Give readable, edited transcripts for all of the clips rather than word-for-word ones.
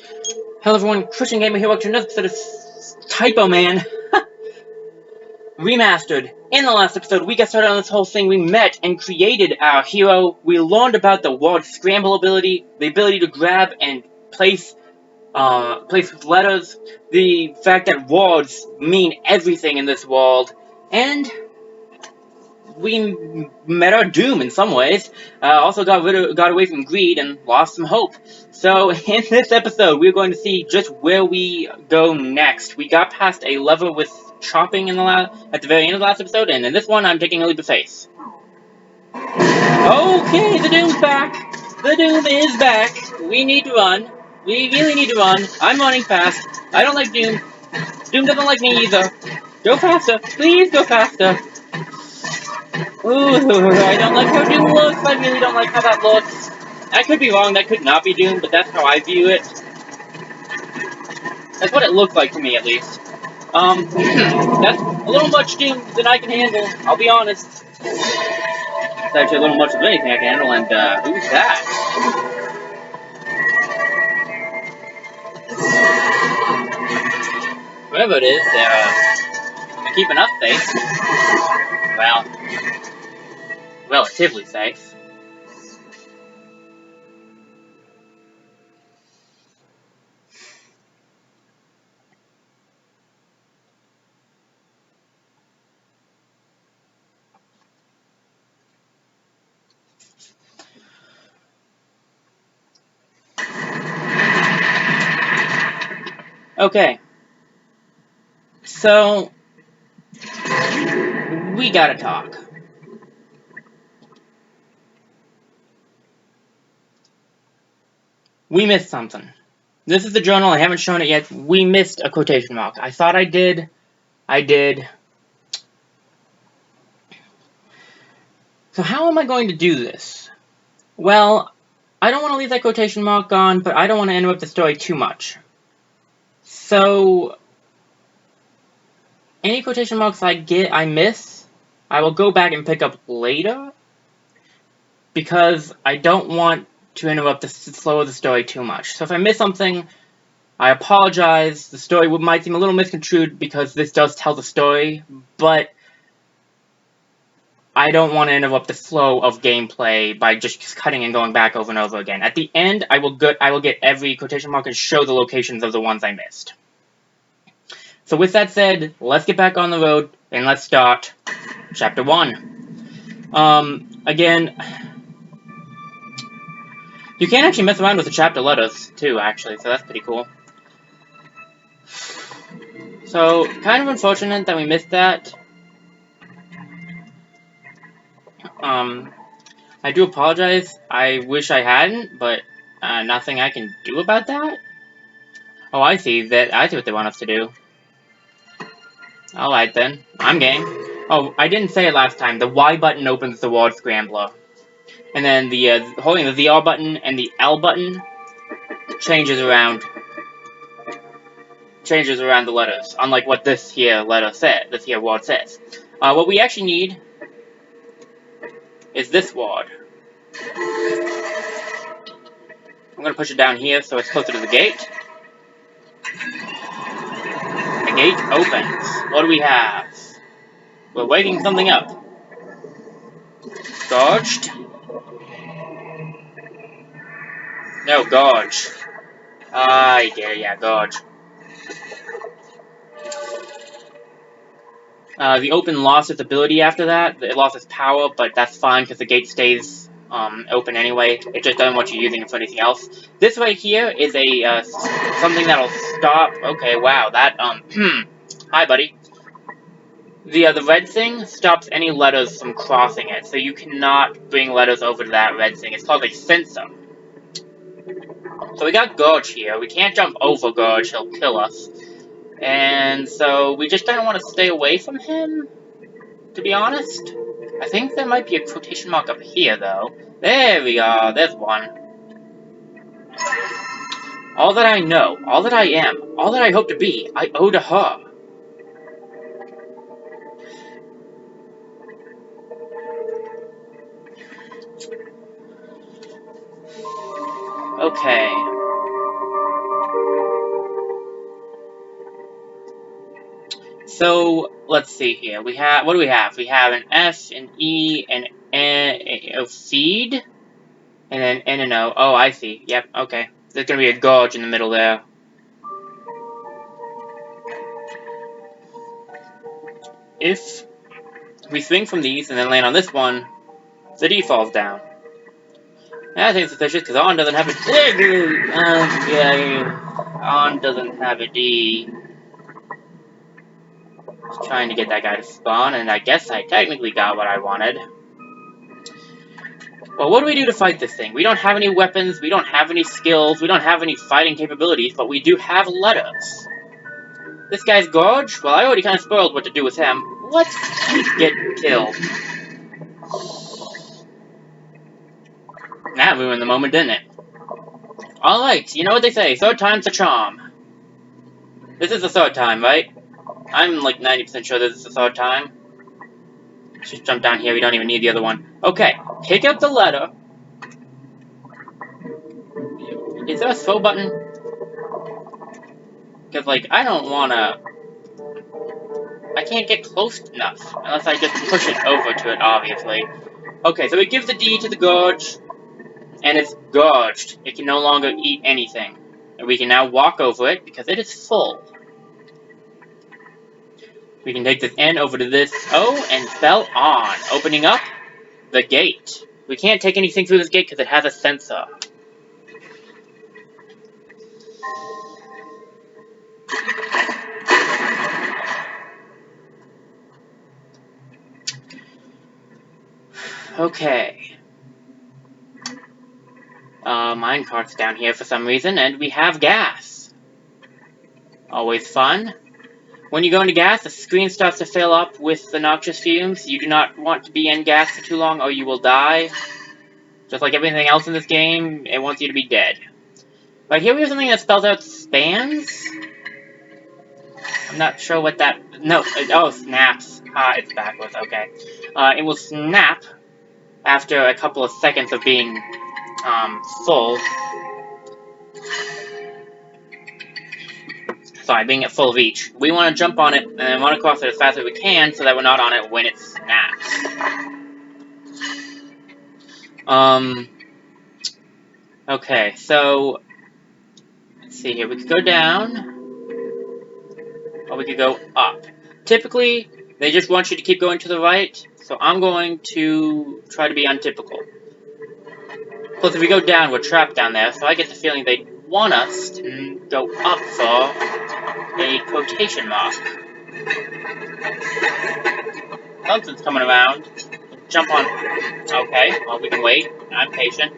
Hello everyone, Christian Gamer here, welcome to another episode of Typoman Remastered. In the last episode, we got started on this whole thing. We met and created our hero. We learned about the word scramble ability, the ability to grab and place letters, the fact that words mean everything in this world, and we met our doom in some ways. Also got away from greed and lost some hope. So in this episode, we're going to see just where we go next. We got past a level with chopping at the very end of the last episode, and in this one, I'm taking a leap of faith. Okay, the doom's back. The doom is back. We need to run. We really need to run. I'm running fast. I don't like doom. Doom doesn't like me either. Go faster. Please go faster. Ooh, I don't like how Doom looks. I really don't like how that looks. I could be wrong. That could not be Doom, but that's how I view it. That's what it looks like to me, at least. That's a little much Doom than I can handle. I'll be honest. It's actually a little much of anything I can handle. And who's that? Whoever it is, they're keeping us safe. Well, relatively safe. Okay. So, we gotta talk. We missed something. This is the journal. I haven't shown it yet. We missed a quotation mark. I thought I did. I did. So how am I going to do this? Well, I don't want to leave that quotation mark on, but I don't want to interrupt the story too much. So, any quotation marks I miss, I will go back and pick up later, because I don't want to interrupt the flow of the story too much. So if I miss something, I apologize. The story might seem a little misconstrued because this does tell the story, but I don't want to interrupt the flow of gameplay by just cutting and going back over and over again. At the end, I will get every quotation mark and show the locations of the ones I missed. So with that said, let's get back on the road and let's start Chapter 1. Again, you can actually mess around with the chapter letters too, actually, so that's pretty cool. So, kind of unfortunate that we missed that. I do apologize. I wish I hadn't, but nothing I can do about that. Oh, I see what they want us to do. Alright then, I'm game. Oh, I didn't say it last time. The Y button opens the word scrambler. And then holding the VR button and the L button changes around the letters, unlike what this here word says. What we actually need is this word. I'm gonna push it down here so it's closer to the gate. The gate opens. What do we have? We're waking something up. Gorged? No, gorge. Yeah, gorge. The open lost its ability after that. It lost its power, but that's fine because the gate stays open anyway. It just doesn't want you using it for anything else. This right here is a something that'll stop. Okay, wow, that hi, buddy. The red thing stops any letters from crossing it, so you cannot bring letters over to that red thing. It's called a sensor. So we got Gorge here. We can't jump over Gorge, he'll kill us. And so we just don't want to stay away from him, to be honest. I think there might be a quotation mark up here, though. There we are, there's one. All that I know, all that I am, all that I hope to be, I owe to her. Okay. So, let's see here. We have, what do we have? We have an F, an E, an N, a feed, and then N and O. Oh, I see. Yep, okay. There's gonna be a gorge in the middle there. If we swing from these and then land on this one, the D falls down. And I think it's suspicious because On doesn't have a On doesn't have a D. Just trying to get that guy to spawn, and I guess I technically got what I wanted. Well, what do we do to fight this thing? We don't have any weapons, we don't have any skills, we don't have any fighting capabilities, but we do have letters. This guy's Gorge? Well, I already kind of spoiled what to do with him. Let's get killed. That ruined the moment, didn't it? Alright, you know what they say, third time's a charm. This is the third time, right? I'm like 90% sure this is the third time. Let's just jump down here, we don't even need the other one. Okay, pick up the letter. Is there a throw button? Because, like, I don't wanna... I can't get close enough, unless I just push it over to it, obviously. Okay, so it gives the D to the Gorge, and it's gorged. It can no longer eat anything. And we can now walk over it, because it is full. We can take this N over to this O, and spell on, opening up the gate. We can't take anything through this gate, because it has a sensor. Okay. Minecart's down here for some reason, and we have gas. Always fun. When you go into gas, the screen starts to fill up with the noxious fumes. You do not want to be in gas for too long, or you will die. Just like everything else in this game, it wants you to be dead. But here we have something that spells out spans? I'm not sure what that... No, oh, snaps. Ah, it's backwards, okay. It will snap after a couple of seconds of being, full. Sorry, being at full of each. We want to jump on it, and then run across it as fast as we can, so that we're not on it when it snaps. Okay, so... Let's see here, we could go down, or we could go up. Typically, they just want you to keep going to the right, so I'm going to try to be untypical. Plus, if we go down, we're trapped down there, so I get the feeling they want us to go up for a quotation mark. Something's coming around. Jump on. Okay, well, we can wait. I'm patient.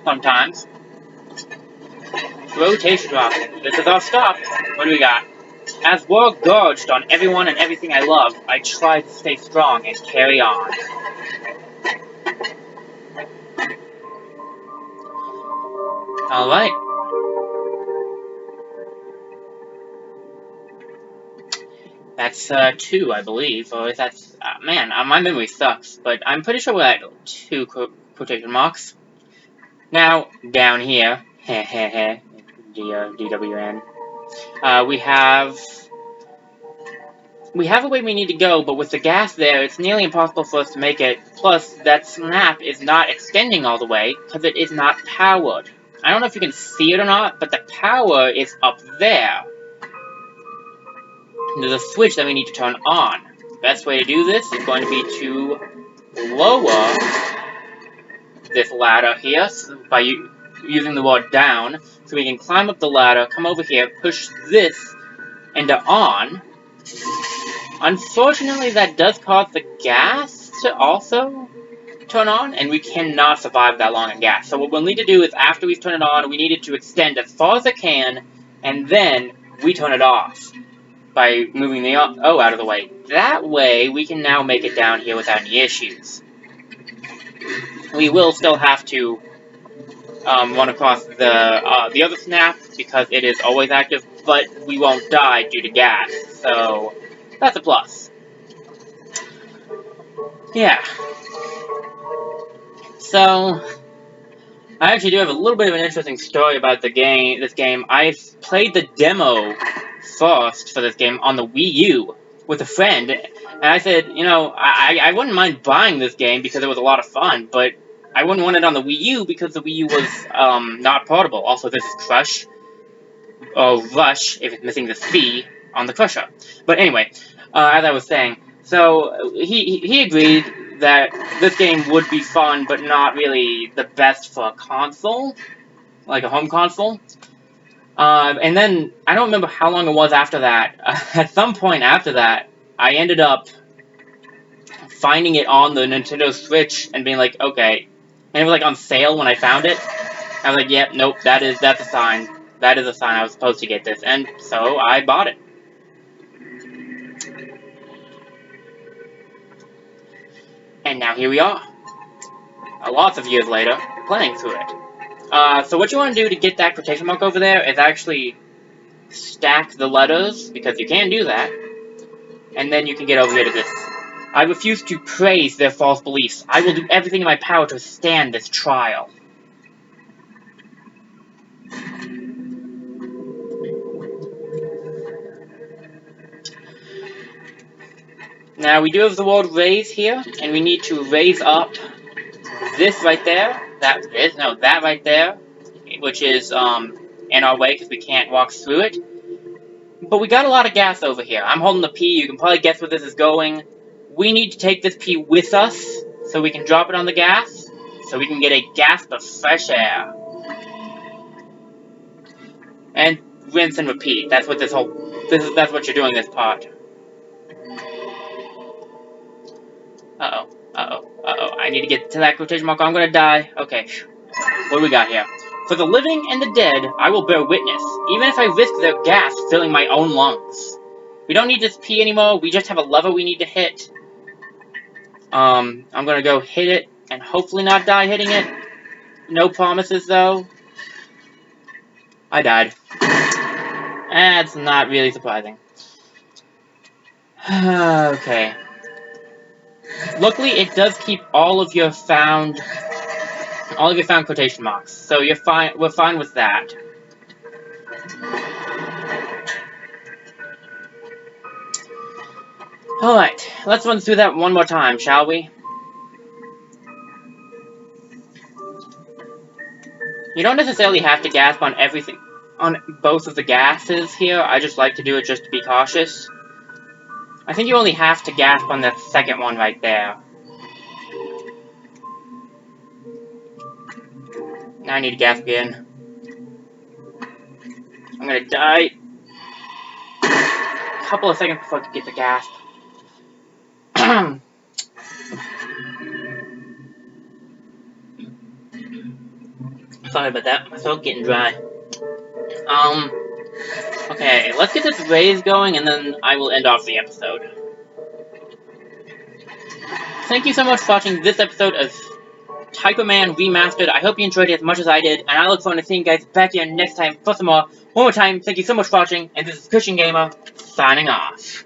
Sometimes. Rotation rock. This is our stop. What do we got? As war gorged on everyone and everything I love, I try to stay strong and carry on. Alright. That's, 2, I believe. Or is that... man, my memory sucks, but I'm pretty sure we're at 2 quotation marks. Now, down here, DWN, we have a way we need to go, but with the gas there, it's nearly impossible for us to make it. Plus, that snap is not extending all the way, because it is not powered. I don't know if you can see it or not, but the power is up there. There's a switch that we need to turn on. The best way to do this is going to be to lower this ladder here by using the word down, so we can climb up the ladder, come over here, push this into on. Unfortunately, that does cause the gas to also turn on, and we cannot survive that long in gas. So what we'll need to do is, after we've turned it on, we need it to extend as far as it can, and then we turn it off by moving the O out of the way. That way, we can now make it down here without any issues. We will still have to run across the other snap, because it is always active, but we won't die due to gas, so that's a plus. Yeah. So, I actually do have a little bit of an interesting story about this game. I played the demo first for this game on the Wii U with a friend, and I said, you know, I wouldn't mind buying this game because it was a lot of fun, but I wouldn't want it on the Wii U because the Wii U was not portable. Also, this is Crush, or Rush, if it's missing the C on the Crusher. But anyway, as I was saying, so he agreed that this game would be fun, but not really the best for a console, like a home console. And then, I don't remember how long it was after that. At some point after that, I ended up finding it on the Nintendo Switch and being like, okay. And it was like on sale when I found it. I was like, yep, nope, that's a sign. That is a sign I was supposed to get this. And so I bought it. And now here we are. Lots of years later, playing through it. So what you want to do to get that quotation mark over there is actually stack the letters, because you can do that. And then you can get over here to this. I refuse to praise their false beliefs. I will do everything in my power to stand this trial. Now, we do have the word raise here, and we need to raise up this right there, that right there, which is, in our way, because we can't walk through it. But we got a lot of gas over here. I'm holding the P, you can probably guess where this is going. We need to take this P with us, so we can drop it on the gas, so we can get a gasp of fresh air. And rinse and repeat, that's what that's what you're doing this part. I need to get to that quotation mark, or I'm gonna die. Okay, what do we got here? For the living and the dead, I will bear witness, even if I risk their gas filling my own lungs. We don't need this P anymore, we just have a lever we need to hit. I'm gonna go hit it, and hopefully not die hitting it. No promises, though. I died. That's not really surprising. Okay. Luckily, it does keep all of your found quotation marks, so you're fine. We're fine with that. All right, let's run through that one more time, shall we? You don't necessarily have to gasp on everything, on both of the gases here. I just like to do it just to be cautious. I think you only have to gasp on that second one right there. Now I need to gasp again. I'm gonna die. A couple of seconds before I can get the gasp. Sorry about that. My throat getting dry. Okay, let's get this raise going, and then I will end off the episode. Thank you so much for watching this episode of Typoman Remastered. I hope you enjoyed it as much as I did, and I look forward to seeing you guys back here next time for some more. One more time, thank you so much for watching, and this is Christian Gamer, signing off.